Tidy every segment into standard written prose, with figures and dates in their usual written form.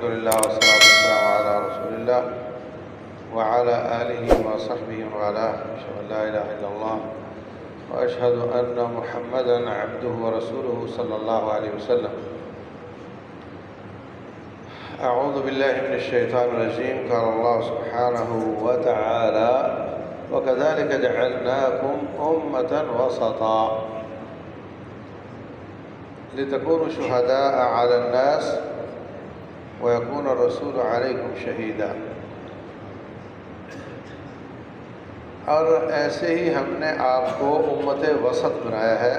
الحمد لله والصلاة والسلام على رسول الله وعلى آله وصحبه ومن والاه، أشهد أن لا إله إلا الله وأشهد أن محمدا عبده ورسوله صلى الله عليه وسلم. أعوذ بالله من الشيطان الرجيم. قال الله سبحانه وتعالى: وكذلك جعلناكم أمة وسطا لتكونوا شهداء على الناس ويكون الرسول عليكم شهيدا. اور ایسے ہی ہم نے آپ کو امت وسط بنایا ہے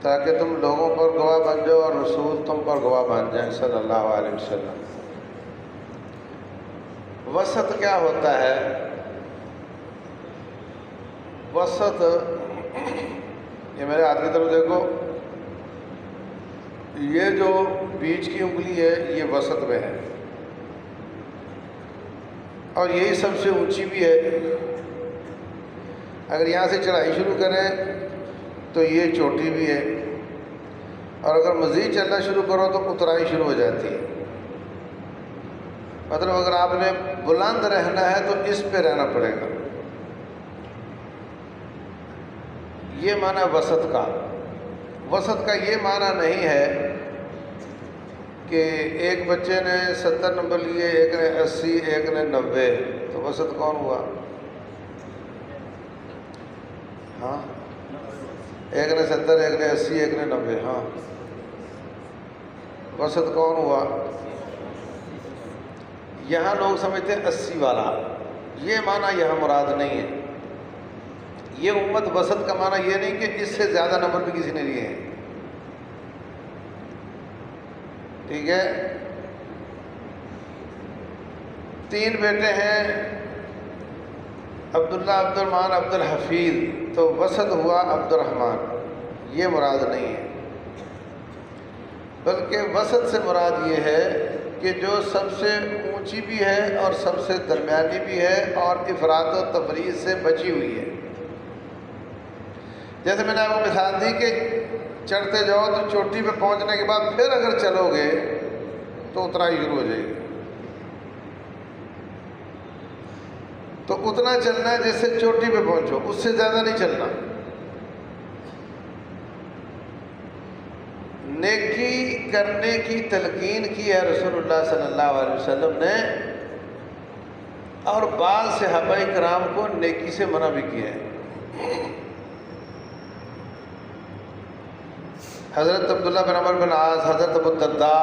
تاکہ تم لوگوں پر گواہ بن جاؤ اور رسول تم پر گواہ بن جائیں صلی اللہ علیہ وسلم. وسط کیا ہوتا ہے؟ وسط، یہ میرے ہاتھ کی طرف دیکھو، یہ جو بیچ کی انگلی ہے یہ وسط میں ہے اور یہی سب سے اونچی بھی ہے. اگر یہاں سے چڑھائی شروع کریں تو یہ چوٹی بھی ہے، اور اگر مزید چلنا شروع کرو تو اترائی شروع ہو جاتی ہے. مطلب اگر آپ نے بلند رہنا ہے تو اس پہ رہنا پڑے گا. یہ معنی وسط کا. وسط کا یہ معنی نہیں ہے کہ ایک بچے نے 70 نمبر لیے، ایک نے 80، ایک نے 90، تو وسط کون ہوا؟ ہاں، ایک نے 70، ایک نے 80، ایک نے 90. ہاں، وسط کون ہوا؟ یہاں لوگ سمجھتے ہیں 80 والا. یہ معنی یہاں مراد نہیں ہے. یہ امت وسط کا معنی یہ نہیں کہ اس سے زیادہ نمبر بھی کسی نے لیے ہیں. ٹھیک ہے؟ 3 بیٹے ہیں، عبداللہ، عبدالرحمن، عبدالحفیظ، تو وسط ہوا عبدالرحمن. یہ مراد نہیں ہے، بلکہ وسط سے مراد یہ ہے کہ جو سب سے اونچی بھی ہے اور سب سے درمیانی بھی ہے اور افراط و تفریط سے بچی ہوئی ہے. جیسے میں نے آپ کو مثال دی کہ چڑھتے جاؤ تو چوٹی پہ پہنچنے کے بعد پھر اگر چلو گے تو اترائی شروع ہو جائے گی. تو اتنا چلنا ہے جس سے چوٹی پہ پہنچو، اس سے زیادہ نہیں چلنا. نیکی کرنے کی تلقین کی ہے رسول اللہ صلی اللہ علیہ وسلم نے، اور بعض صحابہ کرام کو نیکی سے منع بھی کیا ہے. حضرت عبداللہ بن عمر بن عاص، حضرت ابو الدرداء